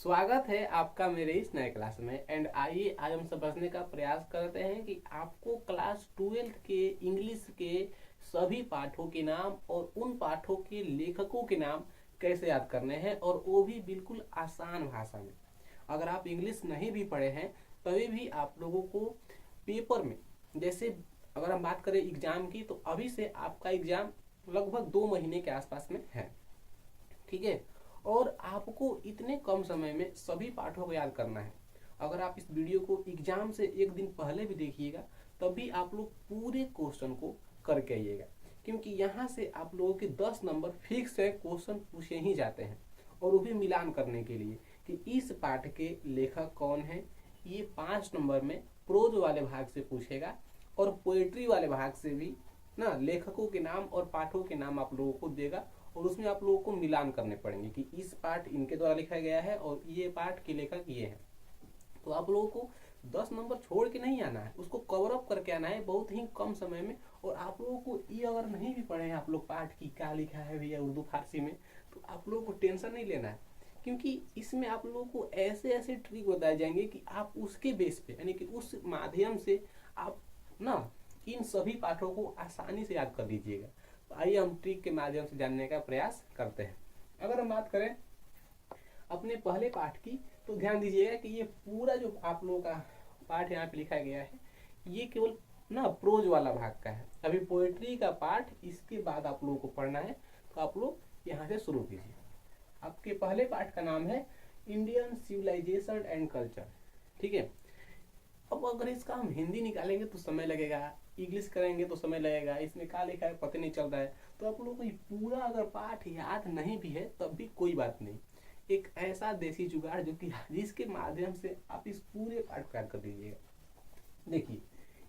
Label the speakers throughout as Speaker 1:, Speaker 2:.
Speaker 1: स्वागत है आपका मेरे इस नए क्लास में। एंड आइए आज हम समझने का प्रयास करते हैं कि आपको क्लास 12th के इंग्लिश के सभी पाठों के नाम और उन पाठों के लेखकों के नाम कैसे याद करने हैं, और वो भी बिल्कुल आसान भाषा में। अगर आप इंग्लिश नहीं भी पढ़े हैं तभी भी आप लोगों को पेपर में, जैसे अगर हम बात करें एग्जाम की, तो अभी से आपका एग्जाम लगभग 2 महीने के आसपास में है, ठीक है। और आपको इतने कम समय में सभी पाठों को याद करना है। अगर आप इस वीडियो को एग्जाम से एक दिन पहले भी देखिएगा तब भी आप लोग पूरे क्वेश्चन को करके आइएगा, क्योंकि यहाँ से आप लोगों के 10 नंबर फिक्स है, क्वेश्चन पूछे ही जाते हैं। और वो भी मिलान करने के लिए कि इस पाठ के लेखक कौन है। ये 5 नंबर में प्रोज वाले भाग से पूछेगा और पोएट्री वाले भाग से भी ना लेखकों के नाम और पाठों के नाम आप लोगों को देगा, और उसमें आप लोगों को मिलान करने पड़ेंगे कि इस पाठ इनके द्वारा लिखा गया है और ये पाठ के लेखक ये है। तो आप लोगों को 10 नंबर छोड़ के नहीं आना है, उसको कवर अप करके आना है बहुत ही कम समय में। और आप लोगों को ये अगर नहीं भी पढ़े हैं आप लोग पाठ की क्या लिखा है भैया उर्दू फारसी में, तो आप लोगों को टेंशन नहीं लेना है, क्योंकि इसमें आप लोगों को ऐसे ऐसे ट्रिक बताए जाएंगे कि आप उसके बेस पे यानी कि उस माध्यम से आप ना इन सभी पाठों को आसानी से याद कर लीजिएगा। तो आइए हम ट्रिक के माध्यम से जानने का प्रयास करते हैं। अगर हम बात करें अपने पहले पाठ की, तो ध्यान दीजिएगा कि ये पूरा जो आप लोगों का पाठ यहाँ पे लिखा गया है ये केवल ना प्रोज वाला भाग का है। अभी पोएट्री का पाठ इसके बाद आप लोगों को पढ़ना है, तो आप लोग यहाँ से शुरू कीजिए। आपके पहले पाठ का नाम है इंडियन सिविलाइजेशन एंड कल्चर, ठीक है। अब अगर इसका हम हिंदी निकालेंगे तो समय लगेगा, इंग्लिश करेंगे तो समय लगेगा, इसमें क्या लिखा है पता नहीं चल रहा है। तो आप लोगों को ये पूरा अगर पाठ याद नहीं भी है तब भी कोई बात नहीं, एक ऐसा देसी जुगाड़ जो कि जिसके माध्यम से आप इस पूरे पाठ को याद कर दीजिएगा। देखिए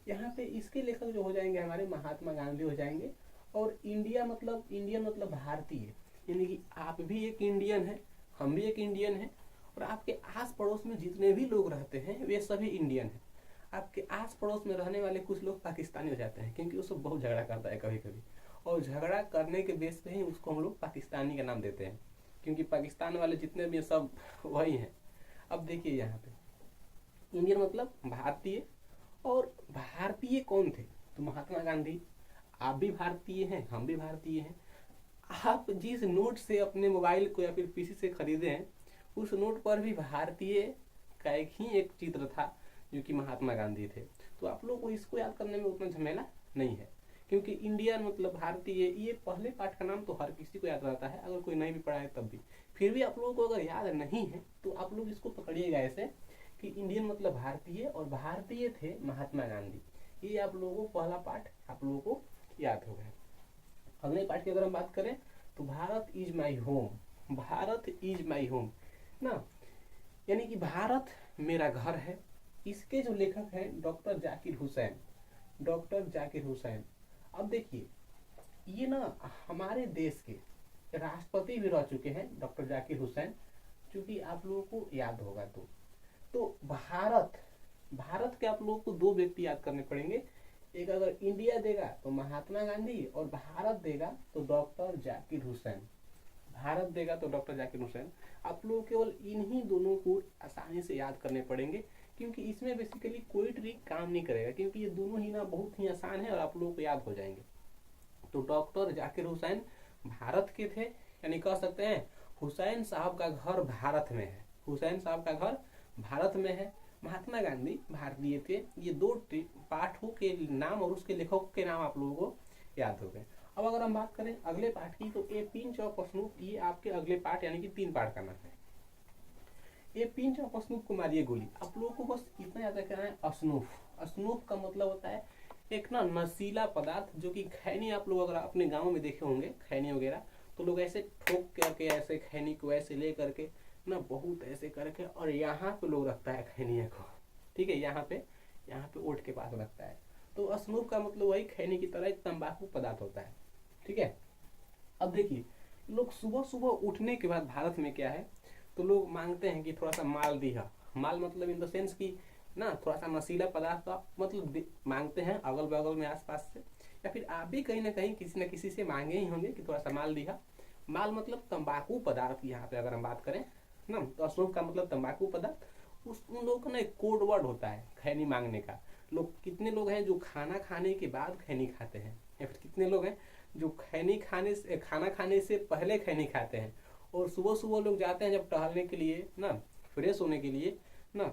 Speaker 1: यहाँ पे इसके लेखक जो हो जाएंगे हमारे महात्मा गांधी हो जाएंगे। और इंडिया मतलब इंडियन मतलब भारतीय, यानी कि आप भी एक इंडियन है, हम भी एक इंडियन है, और आपके आस पड़ोस में जितने भी लोग रहते हैं वे सभी इंडियन हैं। आपके आस पड़ोस में रहने वाले कुछ लोग पाकिस्तानी हो जाते हैं, क्योंकि वो सब बहुत झगड़ा करता है कभी कभी, और झगड़ा करने के बेस पे ही उसको हम लोग पाकिस्तानी का नाम देते हैं, क्योंकि पाकिस्तान वाले जितने भी सब वही हैं। अब देखिए यहाँ पे इंडियन मतलब भारतीय, और भारतीय कौन थे, तो महात्मा गांधी। आप भी भारतीय हैं, हम भी भारतीय हैं। आप जिस नोट से अपने मोबाइल को या फिर पीसी से खरीदे हैं उस नोट पर भी भारतीय का एक चित्र था जो कि महात्मा गांधी थे। तो आप लोग को इसको याद करने में उतना झमेला नहीं है, क्योंकि इंडियन मतलब भारतीय, ये पहले पाठ का नाम तो हर किसी को याद रहता है, अगर कोई नहीं भी पढ़ा है तब भी। फिर भी आप लोगों को अगर याद नहीं है तो आप लोग इसको पकड़िएगा ऐसे कि इंडियन मतलब भारतीय और भारतीय थे महात्मा गांधी। ये आप लोगों को पहला पाठ आप लोगों को याद हो गया। अगले पाठ की अगर हम बात करें तो Bharat is my home, Bharat is my home ना, यानी कि भारत मेरा घर है। इसके जो लेखक हैं डॉक्टर जाकिर हुसैन, डॉक्टर जाकिर हुसैन। अब देखिए ये ना हमारे देश के राष्ट्रपति भी रह चुके हैं डॉक्टर जाकिर हुसैन, क्योंकि आप लोगों को याद होगा। तो भारत, भारत के आप लोगों को 2 व्यक्ति याद करने पड़ेंगे। एक अगर इंडिया देगा तो महात्मा गांधी, और भारत देगा तो डॉक्टर जाकिर हुसैन। भारत देगा तो डॉक्टर जाकिर हुसैन। आप लोग केवल इन्हीं दोनों को आसानी से याद करने पड़ेंगे, क्योंकि इसमें बेसिकली कोई ट्रिक काम नहीं करेगा, क्योंकि ये दोनों ही ना बहुत ही आसान है और आप लोगों को याद हो जाएंगे। तो डॉक्टर जाकिर हुसैन भारत के थे, यानी कह सकते हैं हुसैन साहब का घर भारत में है, हुसैन साहब का घर भारत में है। महात्मा गांधी भारतीय थे। ये 2 पाठों के नाम और उसके लेखकों के नाम आप लोगों को याद हो गए। अब अगर हम बात करें अगले पाठ की, तो ए पिंच ऑफ स्नूप, ये आपके अगले पाठ यानी कि 3 पाठ का नाम है। ये पिंच ऑफ स्नूप को मारिए गोली। आप लोगों को बस इतना याद रखना है स्नूफ। स्नूफ का मतलब होता है एक ना नशीला पदार्थ, जो कि खैनी, आप लोग अगर अपने गाँव में देखे होंगे खैनी वगैरह, तो लोग ऐसे ठोक करके ऐसे खैनी को ऐसे ले करके ना बहुत ऐसे करके, और यहाँ पे लोग रखता है खैनिया को, ठीक है, यहाँ पे ओठ के पास रखता है। तो स्नूफ का मतलब वही खैनी की तरह एक तंबाकू पदार्थ होता है, ठीक है। अब देखिए लोग सुबह सुबह उठने के बाद भारत में क्या है, तो लोग मांगते हैं कि थोड़ा सा माल दिया। माल मतलब इन द सेंस की ना थोड़ा सा नशीला पदार्थ का मतलब मांगते हैं अगल बगल में आसपास से, या फिर आप भी कहीं ना कहीं किसी न किसी से मांगे ही होंगे कि थोड़ा सा माल दिया। माल मतलब तंबाकू पदार्थ। यहाँ पे अगर हम बात करें ना। तो स्नूफ का मतलब तंबाकू पदार्थ। उन लोगों का ना एक कोड वर्ड होता है खैनी मांगने का। लोग कितने लोग हैं जो खाना खाने के बाद खैनी खाते हैं, या फिर कितने लोग हैं जो खाना खाने से पहले खैनी खाते हैं। और सुबह सुबह लोग जाते हैं जब टहलने के लिए ना, फ्रेश होने के लिए ना,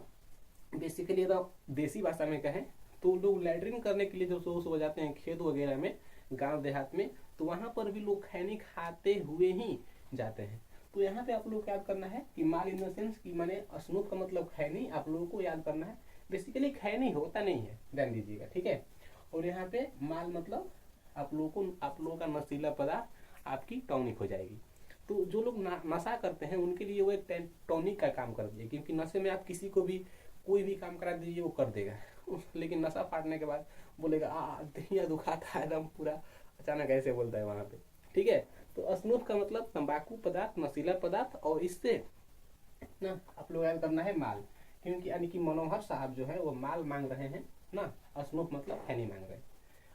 Speaker 1: बेसिकली तो देसी भाषा में कहें तो लोग लैट्रिन करने के लिए जब सुबह सुबह जाते हैं खेत वगैरह में, गांव देहात में, तो वहां पर भी लोग खैनी खाते हुए ही जाते हैं। तो यहाँ पे आप लोग को याद करना है कि माल इन द सेंस की माने स्नूफ का मतलब खैनी, आप लोगों को याद करना है। बेसिकली खैनी होता नहीं है, ध्यान दीजिएगा, ठीक है। और यहाँ पे माल मतलब आप लोगों का नशीला पदार्थ आपकी टॉनिक हो जाएगी। तो जो लोग नशा करते हैं उनके लिए वो एक टॉनिक का काम कर दिए, क्योंकि नशे में आप किसी को भी कोई भी काम करा दीजिए वो कर देगा, लेकिन नशा फाड़ने के बाद बोलेगा दहिया दुखाता है एकदम पूरा, अचानक ऐसे बोलता है वहां पे, ठीक है। तो स्नूफ का मतलब तंबाकू पदार्थ, नशीला पदार्थ, और इससे ना आप लोग याद करना है माल, क्योंकि यानी कि मनोहर साहब जो है वो माल मांग रहे हैं ना, स्नूफ मतलब खैनी मांग रहे हैं।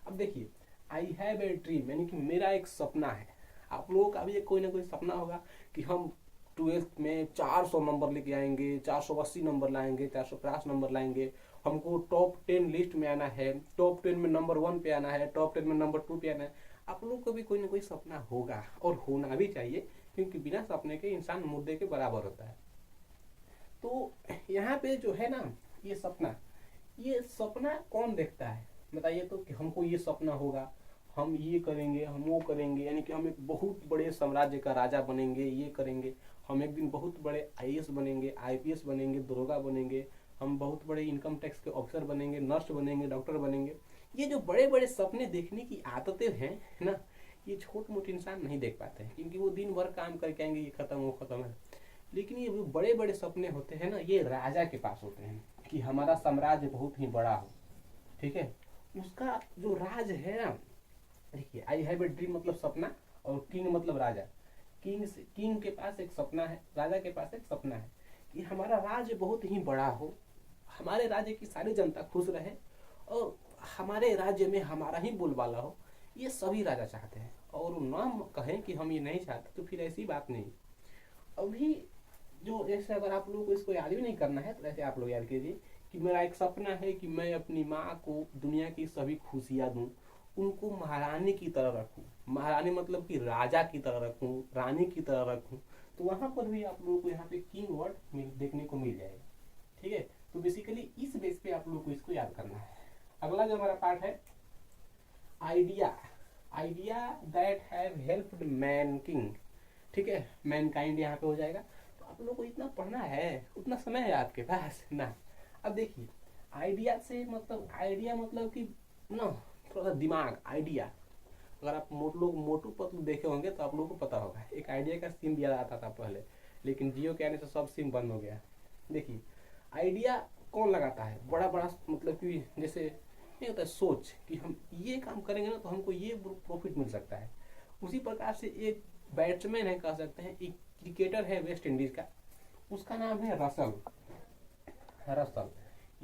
Speaker 1: अब देखिए, आई हैव ए ड्रीम यानी कि मेरा एक सपना है। आप लोगों का भी कोई ना कोई सपना होगा कि हम 12th में 400 नंबर लेके आएंगे, 480 नंबर लाएंगे, 450 नंबर लाएंगे, हमको टॉप 10 लिस्ट में आना है, टॉप 10 में नंबर 1 पे आना है, टॉप 10 में नंबर 2 पे आना है। आप लोगों को भी कोई ना कोई सपना होगा और होना भी चाहिए, क्योंकि बिना सपने के इंसान मुर्दे के बराबर होता है। तो यहाँ पे जो है ना, ये सपना कौन देखता है बताइए तो, कि हमको ये सपना होगा, हम ये करेंगे, हम वो करेंगे, यानी कि हम एक बहुत बड़े साम्राज्य का राजा बनेंगे, ये करेंगे, हम एक दिन बहुत बड़े आईएएस बनेंगे, आईपीएस बनेंगे, दरोगा बनेंगे, हम बहुत बड़े इनकम टैक्स के ऑफिसर बनेंगे, नर्स बनेंगे, डॉक्टर बनेंगे। ये जो बड़े बड़े सपने देखने की आदतें हैं ना, ये छोटे मोटे इंसान नहीं देख पाते हैं, क्योंकि वो दिन भर काम करके आएंगे, ये खत्म वो खत्म है। लेकिन ये जो बड़े बड़े सपने होते हैं ना, ये राजा के पास होते हैं कि हमारा साम्राज्य बहुत ही बड़ा हो, ठीक है। उसका जो राज है ना, देखिए आई हैव ए ड्रीम मतलब सपना, और किंग मतलब राजा। किंग के पास एक सपना है, राजा के पास एक सपना है कि हमारा राज्य बहुत ही बड़ा हो, हमारे राज्य की सारी जनता खुश रहे, और हमारे राज्य में हमारा ही बोलबाला हो। ये सभी राजा चाहते हैं, और नाम कहें कि हम ये नहीं चाहते तो फिर ऐसी बात नहीं। अभी जो जैसे अगर आप लोगों को इसको याद भी नहीं करना है तो ऐसे आप लोग याद कीजिए कि मेरा एक सपना है कि मैं अपनी माँ को दुनिया की सभी खुशियाँ दूं, उनको महारानी की तरह रखूं। महारानी मतलब कि राजा की तरह रखूं, रानी की तरह रखूं। तो वहां पर भी आप लोगों को यहाँ पे किंग वर्ड देखने को मिल जाएगा, ठीक है। तो बेसिकली इस बेस पे आप लोगों को इसको याद करना है। अगला जो हमारा पार्ट है idea, idea that have helped man king, ठीक है, मैनकाइंड यहाँ पे हो जाएगा। तो आप लोगों को इतना पढ़ना है, उतना समय है आपके पास ना। अब देखिए, आइडिया से मतलब, आइडिया मतलब कि ना थोड़ा सा दिमाग, आइडिया। अगर आप मोटू पतलू देखे होंगे तो आप लोगों को पता होगा, एक आइडिया का सिम दिया जाता था पहले, लेकिन जियो के आने से सब सिम बंद हो गया। देखिए, आइडिया कौन लगाता है, बड़ा बड़ा मतलब कि जैसे नहीं होता है सोच कि हम ये काम करेंगे ना तो हमको ये प्रॉफिट मिल सकता है। उसी प्रकार से एक बैट्समैन है, कह सकते हैं, एक क्रिकेटर है वेस्ट इंडीज का, उसका नाम है रसल। रसल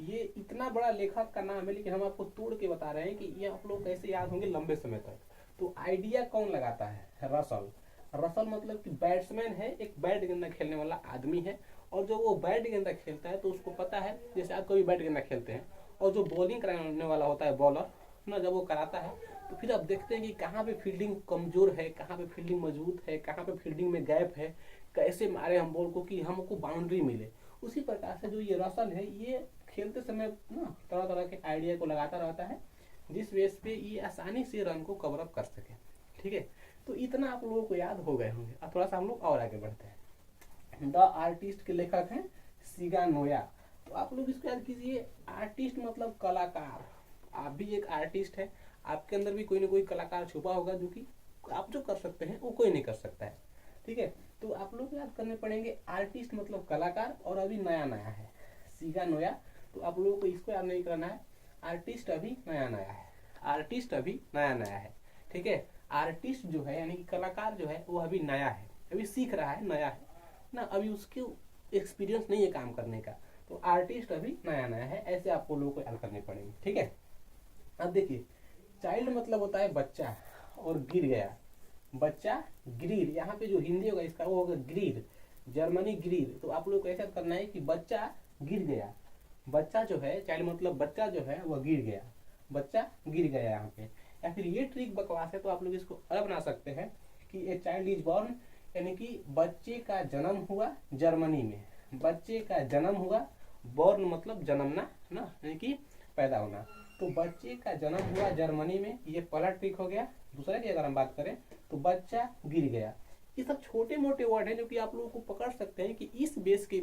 Speaker 1: ये इतना बड़ा लेखक का नाम है, लेकिन हम आपको तोड़ के बता रहे हैं कि ये आप लोग कैसे याद होंगे लंबे समय तक। तो आइडिया कौन लगाता है, रसल। रसल मतलब कि बैट्समैन है, एक बैट गेंदा खेलने वाला आदमी है, और जब वो बैट गेंदा खेलता है तो उसको पता है, जैसे आप कभी बैट गेंदा खेलते हैं, और जो बॉलिंग कराने वाला होता है बॉलर ना, जब वो कराता है तो फिर आप देखते हैं कि कहाँ पे फील्डिंग कमजोर है, कहाँ पे फील्डिंग मजबूत है, कहाँ पे फील्डिंग में गैप है, कैसे मारे हम बॉल को कि हमको बाउंड्री मिले। उसी प्रकार से जो ये रसल है, ये खेलते समय ना तरह तरह के आइडिया को लगाता रहता है, जिस बेस पे ये आसानी से रन को कवर अप कर सके, ठीक है। तो इतना आप लोगों को याद हो गए होंगे। अब थोड़ा सा हम लोग और आगे बढ़ते हैं। द आर्टिस्ट के लेखक हैं सिगा नोया। तो आप लोग इसको याद कीजिए, आर्टिस्ट मतलब कलाकार। आप भी एक आर्टिस्ट है, आपके अंदर भी कोई ना कोई कलाकार छुपा होगा, जो कि आप जो कर सकते हैं वो कोई नहीं कर सकता है, ठीक है। तो आप लोग याद करने पड़ेंगे, आर्टिस्ट मतलब कलाकार, और अभी नया नया है सिगा नोया। तो आप लोगों को इसको याद नहीं करना है, आर्टिस्ट अभी नया नया है, आर्टिस्ट अभी नया नया है, ठीक है। आर्टिस्ट जो है यानी कि कलाकार जो है वो अभी नया है, अभी सीख रहा है, नया है ना, अभी उसके एक्सपीरियंस नहीं है काम करने का। तो आर्टिस्ट अभी नया नया है, ऐसे आपको लोगों को याद करने पड़ेंगे, ठीक है। अब देखिए, चाइल्ड मतलब होता है बच्चा, और गिर गया, बच्चा ग्रीर, यहाँ पे जो हिंदी होगा इसका वो होगा ग्रीर। जर्मनी गिर, तो आप लोग को ऐसा करना है कि बच्चा गिर गया, बच्चा जो है चाइल्ड मतलब बच्चा जो है वह गिर गया, बच्चा गिर गया यहाँ पे। या फिर ये ट्रिक बकवास है तो आप लोग इसको अलग बना सकते हैं कि ए चाइल्ड इज बॉर्न, यानी कि बच्चे का जन्म हुआ जर्मनी में, बच्चे का जन्म हुआ, बॉर्न मतलब जन्मना ना, यानी कि पैदा होना, तो बच्चे का जन्म हुआ जर्मनी में, ये पहला ट्रिक हो गया। दूसरा की अगर हम बात करें तो बच्चा गिर गया। ये सब छोटे मोटे वर्ड हैं जो कि आप लोगों को पकड़ सकते हैं कि इस बेस की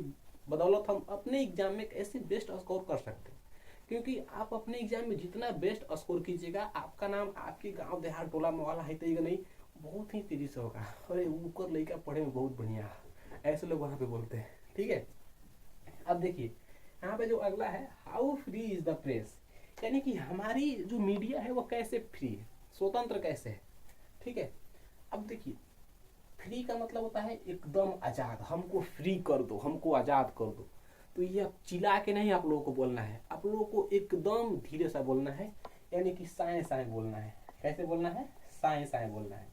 Speaker 1: बदौलत हम अपने एग्जाम में कैसे बेस्ट स्कोर कर सकते हैं। क्योंकि आप अपने एग्जाम में जितना बेस्ट स्कोर कीजिएगा, आपका नाम आपके गांव देहात टोला मोहल्ला है नहीं बहुत ही तेजी से होगा। अरे ऊपर लड़का पढ़े में बहुत बढ़िया, ऐसे लोग वहां पे बोलते हैं। ठीक है, अब देखिए यहाँ पे जो अगला है, how free is the press, यानी कि हमारी जो मीडिया है वो कैसे फ्री है, स्वतंत्र कैसे है। ठीक है, अब देखिए फ्री का मतलब होता है एकदम आजाद, हमको फ्री कर दो, हमको आजाद कर दो। तो ये चिल्ला के नहीं आप लोगों को बोलना है, आप लोगों को एकदम धीरे सा बोलना है, यानी कि साए साए बोलना है। कैसे बोलना है? साए साए बोलना है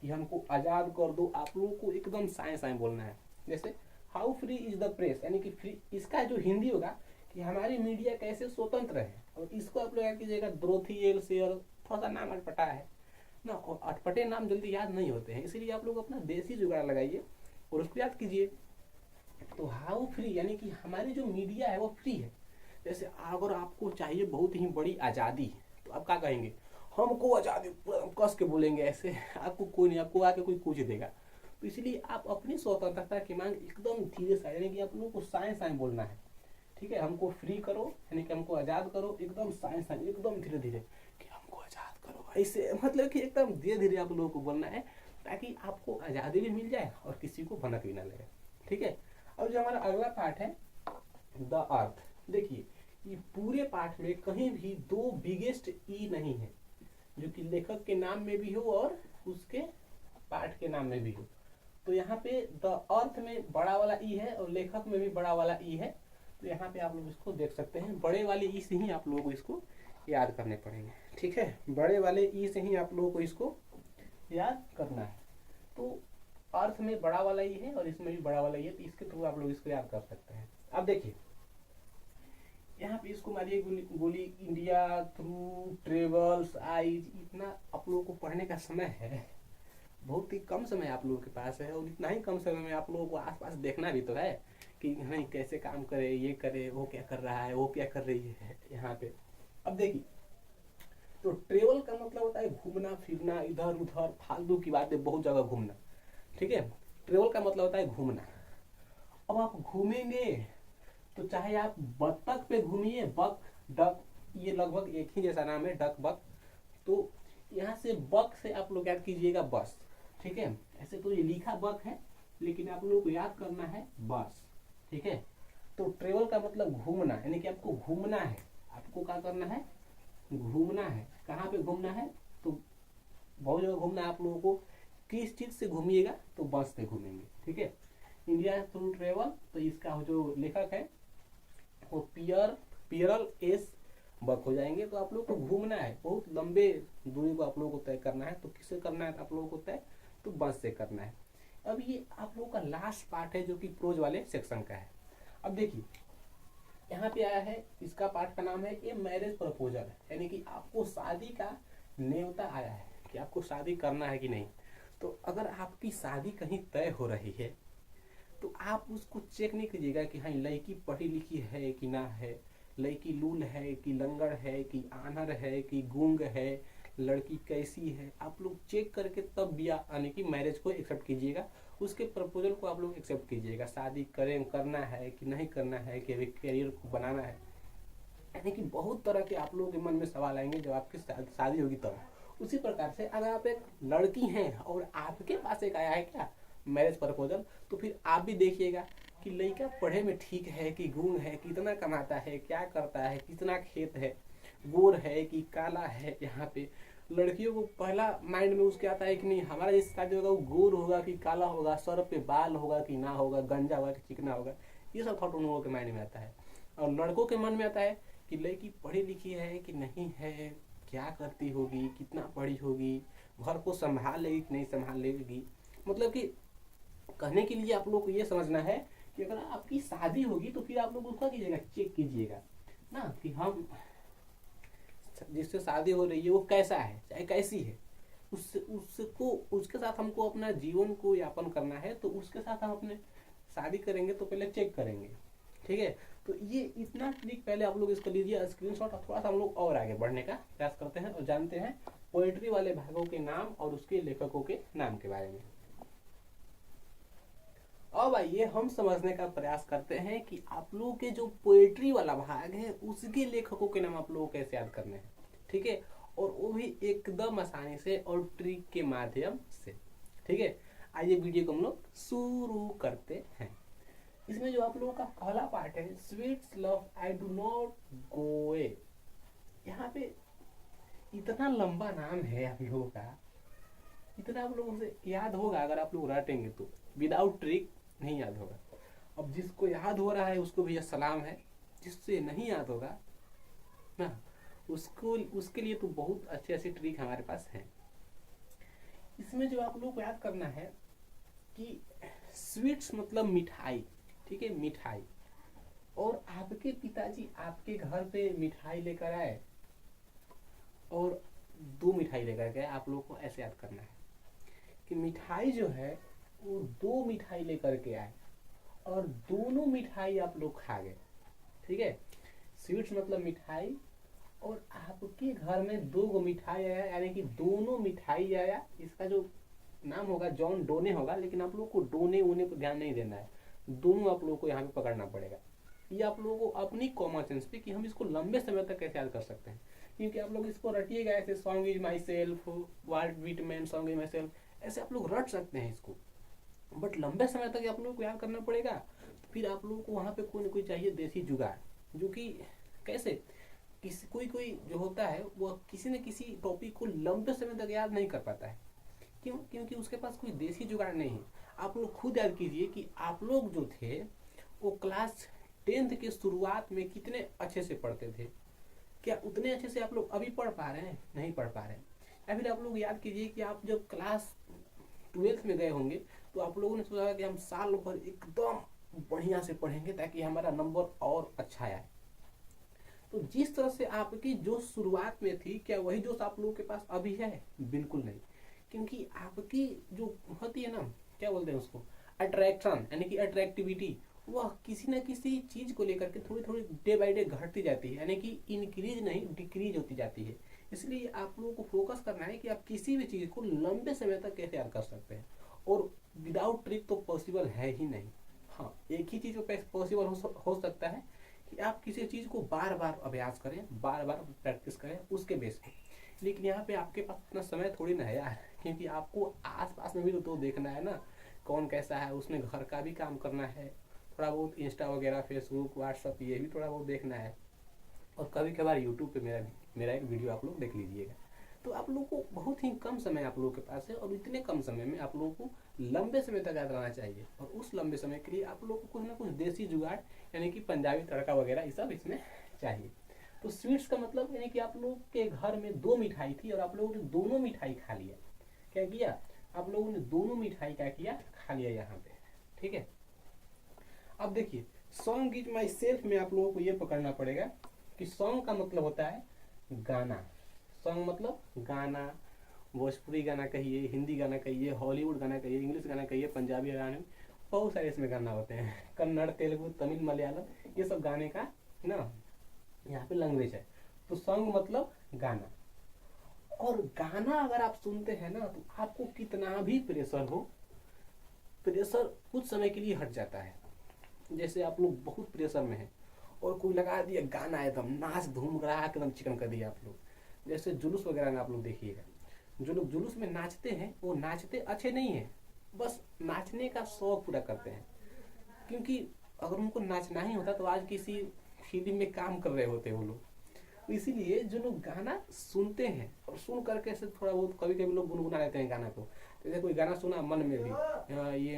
Speaker 1: कि हमको आजाद कर दो, आप लोगों को एकदम साए साए बोलना है। जैसे how free is the press, यानी कि फ्री, इसका जो हिंदी होगा कि हमारी मीडिया कैसे स्वतंत्र है, और इसको आप लोग याद कीजिएगा द्रोथियल शेयर, थोड़ा सा नाम अटपटा है ना, और अटपटे नाम जल्दी याद नहीं होते हैं, इसीलिए आप लोग अपना देसी जुगाड़ लगाइए और उसको याद कीजिए। तो हाउ फ्री यानी कि हमारी जो मीडिया है वो फ्री है। जैसे अगर आपको चाहिए बहुत ही बड़ी आज़ादी तो आप क्या कहेंगे? हमको आज़ादी, कस के बोलेंगे ऐसे, आपको कोई नहीं, आपको आके कोई पूछ देगा। तो इसलिए आप अपनी स्वतंत्रता की मांग एकदम धीरे से, यानी कि आप लोगों को साए साए बोलना है। ठीक है, हमको फ्री करो यानी कि हमको आज़ाद करो, एकदम साए साए, एकदम धीरे धीरे कि हमको आज़ाद करो, ऐसे मतलब कि एकदम धीरे धीरे आप लोगों को बोलना है, ताकि आपको आज़ादी भी मिल जाए और किसी को भनक भी ना लगे। ठीक है, और जो हमारा अगला पार्ट है द अर्थ, देखिए ये पूरे पाठ में कहीं भी दो बिगेस्ट ई नहीं है, जो कि लेखक के नाम में भी हो और उसके पाठ के नाम में भी हो। तो यहाँ पे द अर्थ में बड़ा वाला ई है और लेखक में भी बड़ा वाला ई है। तो यहाँ पे आप लोग इसको देख सकते हैं, बड़े वाले ई से ही आप लोगों को इसको याद करने पड़ेंगे। ठीक है, बड़े वाले ई से ही आप लोगों को इसको याद करना है। तो अर्थ में बड़ा वाला ई है और इसमें भी बड़ा वाला ई है, तो इसके थ्रू आप लोग इसको याद कर सकते हैं। अब देखिए यहाँ पे इसको मारिए गोली इंडिया थ्रू ट्रेवल्स आइज, इतना आप लोगों को पढ़ने का समय है, बहुत ही कम समय आप लोगों के पास है, और इतना ही कम समय में आप लोगों को आसपास देखना भी तो है कि हाँ कैसे काम करे, ये करे, वो क्या कर रहा है, वो क्या कर रही है यहाँ पे। अब देखिए तो ट्रेवल का मतलब होता है घूमना फिरना, इधर उधर फालतू की बातें, बहुत जगह घूमना। ठीक है, ट्रेवल का मतलब होता है घूमना। अब आप घूमेंगे तो चाहे आप बत्तख पे घूमिए, बक डक, ये लगभग एक ही जैसा नाम है, डक बक। तो यहाँ से बक से आप लोग याद कीजिएगा बस। ठीक है, ऐसे तो ये लिखा बक है लेकिन आप लोगों को याद करना है बस। ठीक है, तो ट्रेवल का मतलब घूमना, यानी कि आपको घूमना है, आपको क्या करना है? घूमना है। कहाँ पे घूमना है? तो बहुत जगह घूमना है आप लोगों को। किस चीज से घूमिएगा? तो बस से घूमेंगे। ठीक है, इंडिया थ्रू ट्रेवल, तो इसका जो लेखक है वो पियरल एस बक हो जाएंगे। तो आप लोग को घूमना है, बहुत लंबे दूरी को आप लोगों को तय करना है। तो किससे करना है आप लोगों को तय? तो बस से करना है। अब ये आप लोगों का लास्ट पार्ट है जो कि प्रोज वाले सेक्शन का है। अब देखिए यहाँ पे आया है, इसका पार्ट का नाम है ए मैरिज प्रपोजल, यानी कि आपको शादी का न्योता आया है कि आपको शादी करना है कि नहीं। तो अगर आपकी शादी कहीं तय हो रही है तो आप उसको चेक नहीं कीजिएगा कि हाँ लड़की पढ़ी लिखी है कि ना है, लड़की लूल है कि लंगड़ है कि आनर है कि गूंग है, लड़की कैसी है, आप लोग चेक करके तब ब्याह यानी कि मैरिज को एक्सेप्ट कीजिएगा, उसके प्रपोजल को आप लोग एक्सेप्ट कीजिएगा। शादी करें करना है कि नहीं करना है, कि अभी करियर को बनाना है, यानी कि बहुत तरह के आप लोगों के मन में सवाल आएंगे जब आपकी शादी होगी तब। उसी प्रकार से अगर आप एक लड़की हैं और आपके पास एक आया है क्या मैरिज प्रपोजल, तो फिर आप भी देखिएगा कि लड़का पढ़े में ठीक है कि गूंग है, कितना कमाता है, क्या करता है, कितना खेत है, गोर है कि काला है। यहाँ पे लड़कियों को पहला माइंड में उसके आता है कि नहीं हमारा जिस शादी होगा वो गोर होगा कि काला होगा, सर पे बाल होगा कि ना होगा, गंजा होगा कि चिकना होगा, ये सब थॉट उन लोगों के माइंड में आता है। और लड़कों के मन में आता है कि लड़की पढ़ी लिखी है कि नहीं है, क्या करती होगी, कितना पढ़ी होगी, घर को संभाल लेगी कि नहीं संभाल लेगी। मतलब कि कहने के लिए आप लोग को ये समझना है कि अगर आपकी शादी होगी तो फिर आप लोग उसका कीजिएगा, चेक कीजिएगा ना कि हम जिससे शादी हो रही है वो कैसा है, चाहे कैसी है, उसको उसके साथ हमको अपना जीवन को यापन करना है, तो उसके साथ हम अपने शादी करेंगे तो पहले चेक करेंगे। ठीक है, तो ये इतना ट्रिक पहले आप लोग इसको लीजिए स्क्रीनशॉट। थोड़ा सा हम लोग और आगे बढ़ने का प्रयास करते हैं और जानते हैं पोएट्री वाले भागों के नाम और उसके लेखकों के नाम के बारे में। अब आइए हम समझने का प्रयास करते हैं कि आप लोगों के जो पोएट्री वाला भाग है उसके लेखकों के नाम आप लोगों को कैसे याद करने हैं। ठीक है, और वो भी एकदम आसानी से और ट्रिक के माध्यम से। ठीक है, आइए वीडियो को हम लोग शुरू करते हैं। इसमें जो आप लोगों का पहला पार्ट है, sweets love I do not go a. यहाँ पे इतना लंबा नाम है आप लोगों का, इतना आप लोगों से याद होगा अगर आप लोग रटेंगे तो, विदाउट ट्रिक नहीं याद होगा। अब जिसको याद हो रहा है उसको भी सलाम है, जिससे नहीं याद होगा ना उसको, उसके लिए तो बहुत अच्छे अच्छे ट्रिक हमारे पास हैं। इसमें जो आप लोग को याद करना है कि स्वीट्स मतलब मिठाई। ठीक है, मिठाई, और आपके पिताजी आपके घर पे मिठाई लेकर आए और 2 मिठाई लेकर गए। आप लोग को ऐसे याद करना है कि मिठाई जो है वो 2 मिठाई लेकर के आए और दोनों मिठाई आप लोग खा गए। ठीक है, स्वीट्स मतलब मिठाई, और आपके घर में 2 गो मिठाई आया, यानी कि दोनों मिठाई आया। इसका जो नाम होगा जॉन डोने होगा, लेकिन आप लोग को डोने ऊने पर ध्यान नहीं देना है, दोनों आप लोगों को यहाँ पे पकड़ना पड़ेगा। ये आप लोगों को अपनी कॉमन सेंस पे कि हम इसको लंबे समय तक कैसे याद कर सकते हैं, क्योंकि आप लोग इसको रटिएगा ऐसे, song is my self, ward beatman, song is my self, ऐसे आप लोग रट सकते हैं इसको, बट लंबे समय तक आप लोग को याद करना पड़ेगा। तो फिर आप लोगों को वहाँ पे कोई ना कोई चाहिए देसी जुगाड़, जो कि कैसे किसी कोई कोई जो होता है वो किसी न किसी टॉपिक को लंबे समय तक याद नहीं कर पाता है। क्यों? क्योंकि उसके पास कोई देसी जुगाड़ नहीं है। आप लोग खुद याद कीजिए कि आप लोग जो थे वो क्लास 10th के शुरुआत में कितने अच्छे से पढ़ते थे। क्या उतने अच्छे से आप लोग अभी पढ़ पा रहे हैं? नहीं पढ़ पा रहे हैं। या फिर आप लोग याद कीजिए कि आप जब क्लास 12th में गए होंगे तो आप लोगों ने सोचा कि हम साल भर एकदम बढ़िया से पढ़ेंगे ताकि हमारा नंबर और अच्छा आए। तो जिस तरह से आपकी जो शुरुआत में थी, क्या वही जोश आप लोगों के पास अभी है? बिल्कुल नहीं, क्योंकि आपकी जो होती है ना, क्या बोलते हैं उसको, अट्रैक्शन, यानी कि अट्रैक्टिविटी, वह किसी न किसी चीज को लेकर के थोड़ी थोड़ी डे बाई डे घटती जाती है, यानी कि इंक्रीज नहीं डिक्रीज होती जाती है। इसलिए आप लोगों को फोकस करना है कि आप किसी भी चीज को लंबे समय तक कैसे याद कर सकते हैं, और विदाउट ट्रिक तो पॉसिबल है ही नहीं। हाँ, एक ही चीज पॉसिबल हो सकता है कि आप किसी चीज को बार बार अभ्यास करें, बार बार प्रैक्टिस करें उसके बेस पे। लेकिन यहाँ पे आपके पास इतना समय थोड़ी ना है यार, क्योंकि आपको आस पास में भी तो देखना है ना कौन कैसा है, उसमें घर का भी काम करना है, थोड़ा बहुत इंस्टा वगैरह, फेसबुक, व्हाट्सअप, ये भी थोड़ा बहुत देखना है, और कभी कभार यूट्यूब पे मेरा एक वीडियो आप लोग देख लीजिएगा। तो आप लोग को बहुत ही कम समय आप लोगों के पास है, और इतने कम समय में आप लोगों को लंबे समय तक याद रहना चाहिए, और उस लंबे समय के लिए आप लोग को कुछ ना कुछ देसी जुगाड़, यानी कि पंजाबी तड़का वगैरह ये सब इसमें चाहिए। तो स्वीट्स का मतलब यानी कि आप लोग के घर में 2 मिठाई थी और आप लोगों ने दोनों मिठाई खा लिया। क्या किया? आप लोगों ने दोनों मिठाई क्या किया? खा लिया यहाँ पे। ठीक है, अब देखिए सॉन्ग इज माई सेल्फ में आप लोगों को ये पकड़ना पड़ेगा कि सॉन्ग का मतलब होता है गाना। सॉन्ग मतलब गाना, भोजपुरी गाना कहिए, हिंदी गाना कहिए, हॉलीवुड गाना कहिए, इंग्लिश गाना कहिए, पंजाबी गाना, बहुत सारे इसमें गाना होते हैं, कन्नड़, तेलुगु, तमिल, मलयालम, ये सब गाने का ना यहाँ पे लैंग्वेज है। तो सॉन्ग मतलब गाना, और गाना अगर आप सुनते हैं ना तो आपको कितना भी प्रेशर हो, प्रेशर कुछ समय के लिए हट जाता है। जैसे आप लोग बहुत प्रेशर में है और कोई लगा दिया गाना, एकदम नाच धूम रहा है, एकदम चिकन कर दिया आप लोग। जैसे जुलूस वगैरह में आप लोग देखिएगा, जो लोग जुलूस में नाचते हैं वो नाचते अच्छे नहीं है, बस नाचने का शौक पूरा करते हैं। क्योंकि अगर उनको नाचना ही होता तो आज किसी फिल्म में काम कर रहे होते वो लोग। तो इसीलिए जो लोग गाना सुनते हैं और सुन करके से थोड़ा बहुत कभी कभी लोग गुनगुना लेते हैं गाना को। जैसे कोई गाना सुना मन में भी ये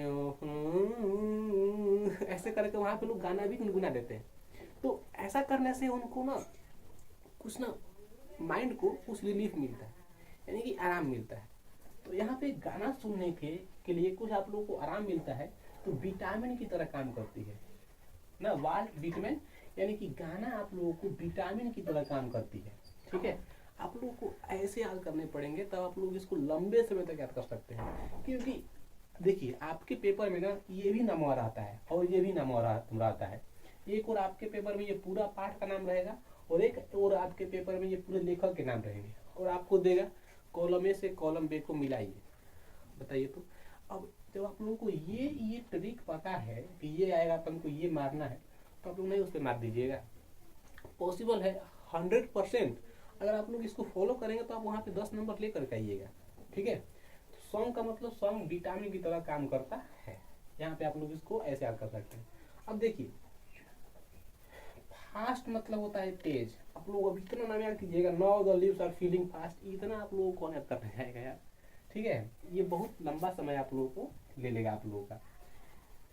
Speaker 1: ऐसे करके वहाँ पे लोग गाना भी गुनगुना देते हैं। तो ऐसा करने से उनको ना कुछ ना माइंड को कुछ रिलीफ मिलता है, यानी कि आराम मिलता है। तो यहाँ पे गाना सुनने के के लिए कुछ आप लोगों को आराम मिलता है तो विटामिन की तरह काम करती है ना। वाल्ट विटामिन यानी कि गाना आप लोगों को विटामिन की तरह काम करती है। ठीक है, आप लोगों को ऐसे याद करने पड़ेंगे तब आप लोग इसको लंबे समय तक याद कर सकते हैं। क्योंकि देखिए आपके पेपर में ना ये भी नंबर आता है और ये भी नंबर आता है। एक और आपके पेपर में ये पूरा पाठ का नाम रहेगा और एक और आपके पेपर में ये पूरे लेखक के नाम रहेंगे और आपको देगा कॉलम ए से कॉलम बी को मिलाइए। बताइए तो अब जब आप लोगों को ये ट्रिक पता है कि ये आएगा तो हमको ये मारना है तो आप लोग नहीं उस पर मार दीजिएगा। पॉसिबल है 100%। अगर आप लोग इसको फॉलो करेंगे तो आप वहाँ पे 10 नंबर लेकर के आइएगा। ठीक है, सॉन्ग का मतलब सॉन्ग विटामिन की तरह काम करता है। यहाँ पे आप लोग इसको ऐसे याद कर सकते हैं। अब देखिए फास्ट मतलब होता है तेज। आप लोग अब इतना नाम याद कीजिएगा, now the leaves are feeling fast, इतना आप लोगों को याद करना जाएगा यार। ठीक है, ये बहुत लंबा समय आप लोगों को ले लेगा आप लोगों का।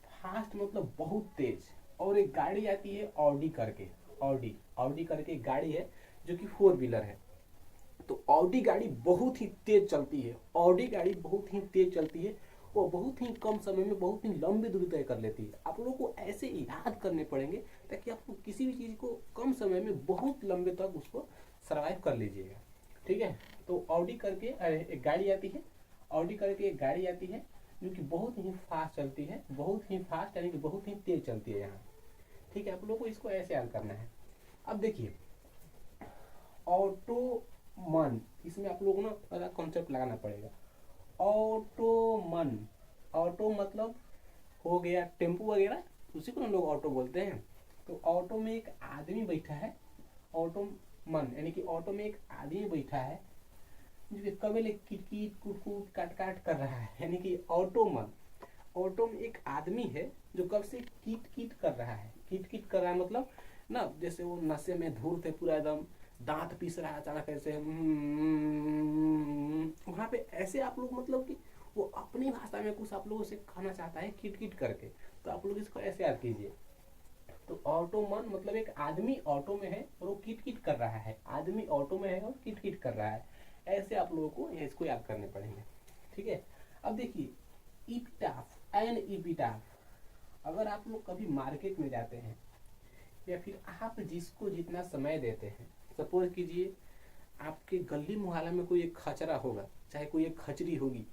Speaker 1: फास्ट मतलब बहुत तेज। और एक गाड़ी आती है ऑडी करके, ऑडी करके एक गाड़ी है जो कि 4 व्हीलर है। तो ऑडी गाड़ी बहुत ही तेज चलती है, ऑडी गाड़ी बहुत ही तेज चलती है, वो बहुत ही कम समय में बहुत ही लंबी दूरी तय कर लेती है। आप लोगों को ऐसे याद करने पड़ेंगे ताकि आपको किसी भी चीज़ को कम समय में बहुत लंबे तक उसको सर्वाइव कर लीजिएगा। ठीक है, तो ऑडी करके एक गाड़ी आती है, ऑडी करके एक गाड़ी आती है जो कि बहुत ही फास्ट चलती है, बहुत ही फास्ट यानी कि बहुत ही तेज चलती है यहाँ। ठीक है, आप लोगों को इसको ऐसे याद करना है। अब देखिए ऑटोमन, इसमें आप लोगों को ना अलग कॉन्सेप्ट लगाना पड़ेगा। ऑटोमन, ऑटो मतलब हो गया टेम्पो वगैरह, उसी को हम लोग ऑटो बोलते हैं। तो ऑटो में एक आदमी बैठा है, ऑटोमन यानी कि ऑटो में एक आदमी बैठा है जो कि कबेले किटकिट कुटकुट काट काट कर रहा है, यानी कि ऑटोमन। ऑटो में एक आदमी है जो कब से कीट कीट कर रहा है। कीट कीट कर रहा है मतलब ना जैसे वो नशे में धूर्त है पूरा एकदम, दांत पीस रहा है अचानक ऐसे वहां पे ऐसे आप लोग मतलब कि वो अपनी भाषा में कुछ आप लोगों से कहना चाहता है किट किट करके, तो आप लोग इसको ऐसे याद कीजिए। तो ऑटोमन मतलब एक आदमी ऑटो में है और वो किट किट कर रहा है, आदमी ऑटो में है और किट किट कर रहा है। ऐसे आप लोगों को इसको याद करने पड़ेंगे। ठीक है, अब देखिए इपिटाफ, एन इपिटाफ, अगर आप लोग कभी मार्केट में जाते हैं या फिर आप जिसको जितना समय देते हैं, सपोज कीजिए आपके गली मुहल्ला में कोई एक खचरा होगा, चाहे कोई एक खचरी होगी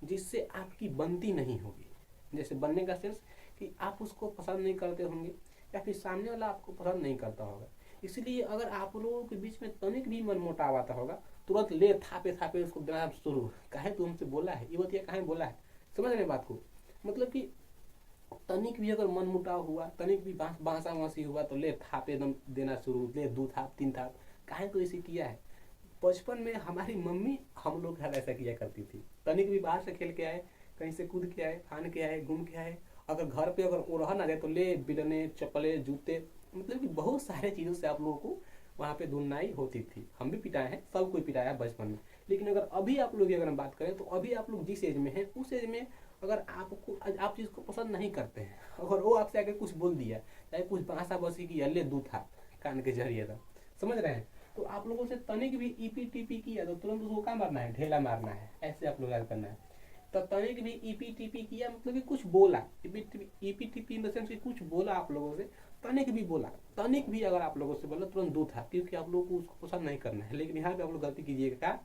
Speaker 1: जिससे आपकी बनती नहीं होगी। जैसे बनने का सेंस कि आप उसको पसंद नहीं करते होंगे या फिर सामने वाला आपको पसंद नहीं करता होगा। इसलिए अगर आप लोगों के बीच में तनिक भी मनमुटाव आता होगा, तुरंत ले थापे थापे उसको देना शुरू, काहे तू हमसे बोला है, ये बतिया काहे बोला है। समझ रहे बात को, मतलब कि तनिक भी अगर मनमुटाव हुआ, तनिक भी बांसा वासी हुआ तो ले थाप एकदम देना शुरू, ले 2 थाप 3 थाप, काहे तो ऐसे किया है। बचपन में हमारी मम्मी हम लोग घर ऐसा किया करती थी। तनिक भी बाहर से खेल के आए, कहीं से कूद के आए, फान के आए, घूम के आए, अगर घर पे अगर वो रह ना जाए तो ले बिलने चप्पले जूते, मतलब कि बहुत सारे चीज़ों से आप लोगों को वहाँ पे धुनाई होती थी। हम भी पिटाए हैं, सब कोई पिटाया है बचपन में। लेकिन अगर अभी आप लोग की अगर हम बात करें तो अभी आप लोग जिस एज में हैं उस एज में अगर आपको आप चीज़ को पसंद नहीं करते हैं, अगर वो आपसे आके कुछ बोल दिया, चाहे कुछ भाषा बसी की अल्ले दूध था कान के जरिए था, समझ रहे हैं, तो आप लोगों से तनिक भी ईपी टीपी किया तो तुरंत उसको क्या मारना है, ढेला मारना है। ऐसे आप लोग याद करना है। तो तनिक भी ईपी टीपी किया मतलब कि कुछ बोला, EP TP in the sense कि कुछ बोला आप लोगों से, तनिक भी बोला, तनिक भी अगर आप लोगों से बोला तुरंत दूध था, क्योंकि आप लोगों को उसको पसंद नहीं करना है। लेकिन यहाँ पे आप लोग गलती कीजिएगा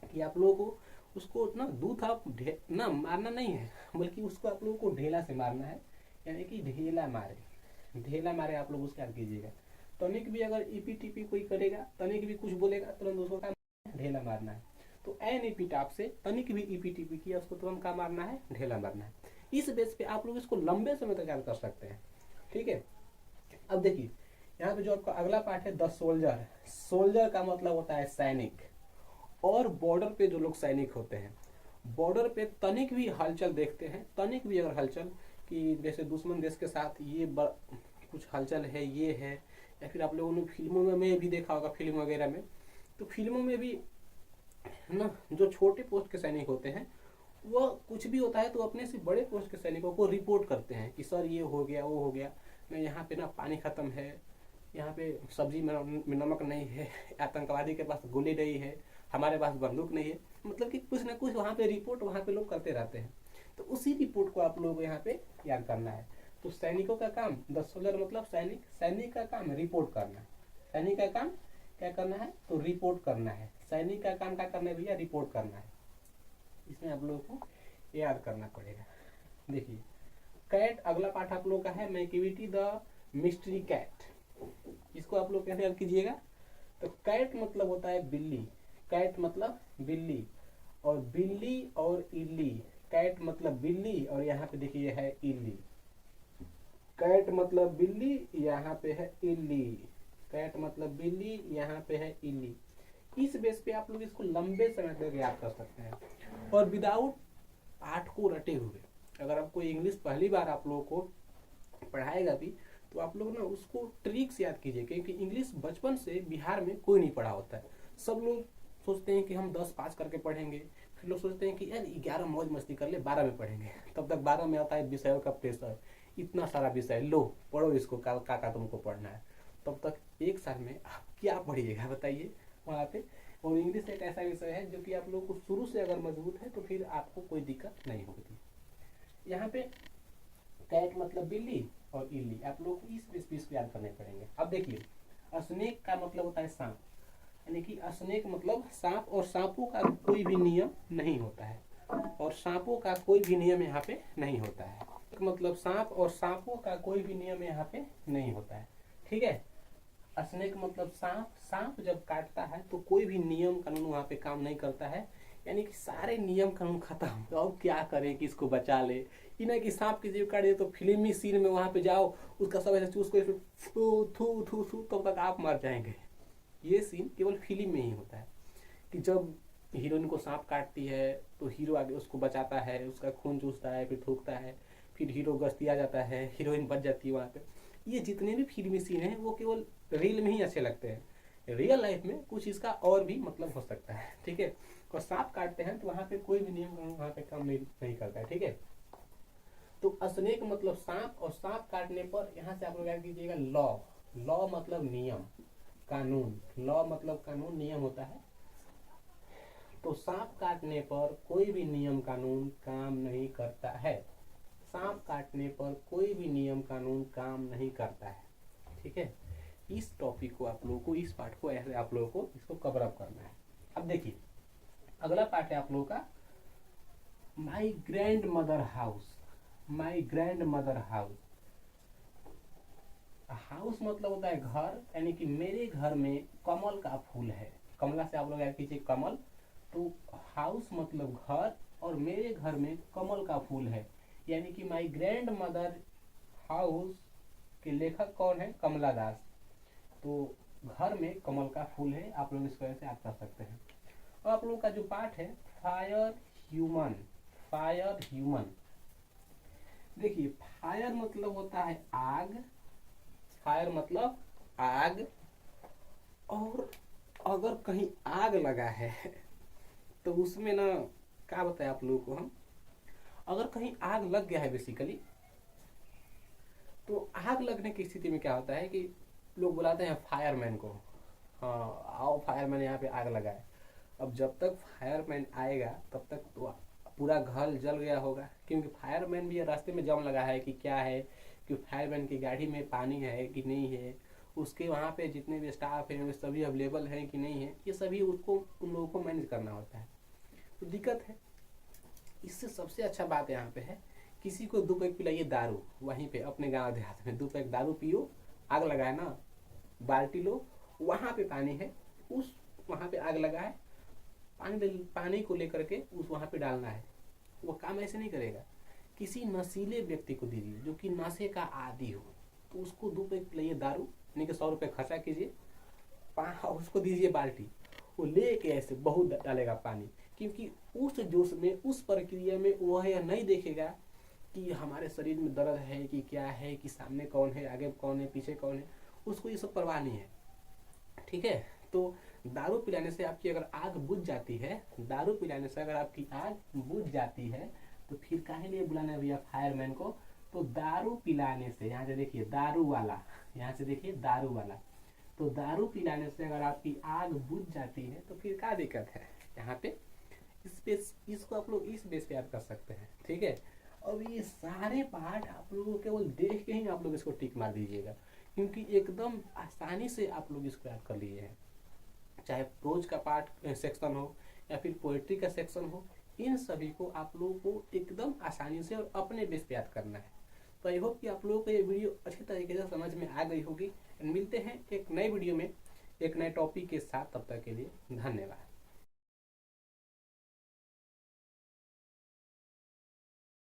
Speaker 1: कि आप लोगों को उसको ना दूध आप ना मारना नहीं है, बल्कि उसको आप लोगों को ढेला से मारना है, यानी कि ढेला मारे, ढेला मारे आप लोग उसका याद कीजिएगा। तनिक भी अगर ईपी टीपी कोई करेगा, तनिक भी कुछ बोलेगा, तुरंत उसको क्या ढेला मारना है। तो एन एपिटाप से तनिक भी ईपी टीपी किया उसको तुरंत क्या मारना है, ढेला मारना है। इस बेस पे आप लोग इसको लंबे समय तक याद कर सकते हैं। ठीक है, अब देखिए यहाँ पे जो आपका अगला पार्ट है द सोल्जर। सोल्जर का मतलब होता है सैनिक, और बॉर्डर पे जो लोग सैनिक होते हैं, बॉर्डर पे तनिक भी हलचल देखते हैं, तनिक भी अगर हलचल कि जैसे दुश्मन देश के साथ ये कुछ हलचल है, ये है, या फिर आप लोगों ने फिल्मों में भी देखा होगा, फिल्म वगैरह में, तो फिल्मों में भी ना जो छोटे पोस्ट के सैनिक होते हैं वो कुछ भी होता है तो अपने से बड़े पोस्ट के सैनिकों को रिपोर्ट करते हैं कि सर ये हो गया, वो हो गया, मैं यहाँ पे ना पानी खत्म है, यहाँ पे सब्जी में नमक नहीं है, आतंकवादी के पास गोली नहीं है, हमारे पास बंदूक नहीं है, मतलब कि कुछ ना कुछ वहाँ पे रिपोर्ट वहाँ पे लोग करते रहते हैं। तो उसी रिपोर्ट को आप लोगों को यहाँ पे याद करना है। तो सैनिकों का काम, द सोल्जर मतलब सैनिक, सैनिक का काम रिपोर्ट करना, सैनिक का काम क्या करना है, तो रिपोर्ट करना है। सैनिक का काम क्या करना है भैया, रिपोर्ट करना है। इसमें आप लोगों को याद करना पड़ेगा। देखिए कैट, अगला पाठ आप लोगों का है मैक्टिविटी द मिस्ट्री कैट। इसको आप लोग कैसे याद कीजिएगा, तो कैट मतलब होता है बिल्ली, कैट मतलब बिल्ली, और बिल्ली और इल्ली, कैट मतलब बिल्ली और यहाँ पे देखिए है इल्ली, कैट मतलब बिल्ली, यहाँ पे है इल्ली, कैट मतलब बिल्ली, यहाँ पे है इल्ली। इस बेस पे आप लोग इसको लंबे समय तक याद कर सकते हैं और विदाउट पाठ को रटे हुए। अगर आपको इंग्लिश पहली बार आप लोगों को पढ़ाएगा भी तो आप लोग ना उसको ट्रिक्स याद कीजिए, क्योंकि इंग्लिश बचपन से बिहार में कोई नहीं पढ़ा होता है। सब लोग सोचते हैं कि हम 10 पास करके पढ़ेंगे, फिर लोग सोचते हैं कि यार 11 मौज मस्ती कर ले 12 में पढ़ेंगे, तब तक 12 में आता है विषयों का प्रेशर, इतना सारा विषय, लो पढ़ो इसको, का तुमको पढ़ना है। तब तक एक साल में आप क्या पढ़िएगा बताइए वहाँ पे। और इंग्लिश एक ऐसा विषय है जो कि आप लोग को शुरू से अगर मजबूत है तो फिर आपको कोई दिक्कत नहीं होगी। यहाँ पे कैट मतलब बिल्ली और इल्ली, आप लोग को इस स्पीच को याद करने पड़ेंगे। अब देखिए स्नेक का मतलब होता है सांप, यानी कि स्नेक मतलब सांप, और सांपों का कोई भी नियम नहीं होता है, और सांपों का कोई भी नियम यहाँ पे नहीं होता है। मतलब सांप, और सांपों का कोई भी नियम यहाँ पे नहीं होता है, ठीक है। स्नेक मतलब सांप, सांप जब काटता है तो कोई भी नियम कानून वहाँ पे काम नहीं करता है, यानी कि सारे नियम कानून खत्म। तो अब क्या करें कि इसको बचा ले, ये ना कि सांप की जीव काट दे तो फिल्मी सीन में वहाँ पे जाओ, उसका सब ऐसे चूस को थू थू थू थू तब तक आप मर जाएंगे। ये सीन केवल फिल्म में ही होता है कि जब हीरोइन को सांप काटती है तो हीरो आगे उसको बचाता है, उसका खून चूसता है, फिर थूकता है, फिर हीरो गश्तिया जाता है, हीरोइन बच जाती है वहाँ पे। ये जितने भी फिल्मी सीन हैं वो केवल रील में ही अच्छे लगते हैं, रियल लाइफ में कुछ इसका और भी मतलब हो सकता है, ठीक है। और सांप काटते हैं तो वहाँ पे कोई भी नियम वहाँ पे काम नहीं करता है, ठीक है। तो स्नेक मतलब सांप, और सांप काटने पर यहाँ से आप लोग याद कीजिएगा लॉ, लॉ मतलब नियम कानून, लॉ मतलब कानून नियम होता है। तो सांप काटने पर कोई भी नियम कानून काम नहीं करता है, सांप काटने पर कोई भी नियम कानून काम नहीं करता है, ठीक है। इस टॉपिक को आप लोगों को, इस पार्ट को ऐसे आप लोगों को इसको कवर अप करना है। अब देखिए अगला पार्ट है आप लोगों का my grand mother house, my grand mother house. House मतलब होता है घर, यानी कि मेरे घर में कमल का फूल है, कमला से आप लोग याद कीजिए कमल। तो हाउस मतलब घर, और मेरे घर में कमल का फूल है, यानी कि माई ग्रैंड मदर हाउस के लेखक कौन है, कमला दास। तो घर में कमल का फूल है, आप लोग इसको ऐसे याद कर सकते हैं। और आप लोगों का जो पाठ है फायर ह्यूमन, फायर ह्यूमन। देखिए फायर मतलब होता है आग, फायर मतलब आग, और अगर कहीं आग लगा है तो उसमें ना क्या बताए आप लोगों को हम, अगर कहीं आग लग गया है बेसिकली, तो आग लगने की स्थिति में क्या होता है कि लोग बुलाते हैं फायरमैन को, हाँ आओ फायरमैन यहाँ पे आग लगाए। अब जब तक फायरमैन आएगा तब तक तो पूरा घर जल गया होगा, क्योंकि फायरमैन भी रास्ते में जम लगा है कि क्या है, कि फायरमैन की गाड़ी में पानी है कि नहीं है, उसके वहाँ पे जितने भी स्टाफ हैं वे सभी अवेलेबल हैं कि नहीं है, ये सभी उसको उन लोगों को मैनेज करना होता है, तो दिक्कत है। इससे सबसे अच्छा बात यहाँ पे है, किसी को 2 पैक पिलाइए दारू, वहीं पे अपने गाँव देहात में 2 पैक दारू पियो, आग लगाए ना, बाल्टी लो, वहाँ पे पानी है, उस वहाँ पे आग लगाए, पानी को लेकर के उस वहाँ पे डालना है। वो काम ऐसे नहीं करेगा, किसी नशीले व्यक्ति को दीजिए जो कि नशे का आदी हो, तो उसको 2 पैक पिलाइए दारू, यानी कि 100 रुपये खर्चा कीजिए, उसको दीजिए बाल्टी, वो लेके ऐसे बहुत डालेगा पानी, क्योंकि उस जोश में, उस प्रक्रिया में वह यह नहीं देखेगा कि हमारे शरीर में दर्द है कि क्या है, कि सामने कौन है, आगे कौन है, पीछे कौन है, उसको ये सब परवाह नहीं है, ठीक है। तो दारू पिलाने से आपकी अगर आग बुझ जाती है, दारू पिलाने से अगर आपकी आग बुझ जाती है तो फिर काहे लिए बुलाना है भैया फायरमैन को, तो दारू पिलाने से, यहाँ से देखिए दारू वाला, यहाँ से देखिए दारू वाला, तो दारू पिलाने से अगर आपकी आग बुझ जाती है तो फिर क्या दिक्कत है, यहाँ पे इसको आप लोग इस बेस पे याद कर सकते हैं, ठीक है। अब ये सारे पार्ट आप लोगों को केवल देख के ही आप लोग इसको टिक मार दीजिएगा, क्योंकि एकदम आसानी से आप लोग इसको याद कर लिए हैं। चाहे प्रोज का पार्ट सेक्शन हो या फिर पोएट्री का सेक्शन हो, इन सभी को आप लोगों को एकदम आसानी से और अपने बेस पे याद करना है। तो आई होप कि आप लोगों को ये वीडियो अच्छी तरीके से समझ में आ गई होगी। मिलते हैं एक नए वीडियो में एक नए टॉपिक के साथ, तब तक के लिए धन्यवाद।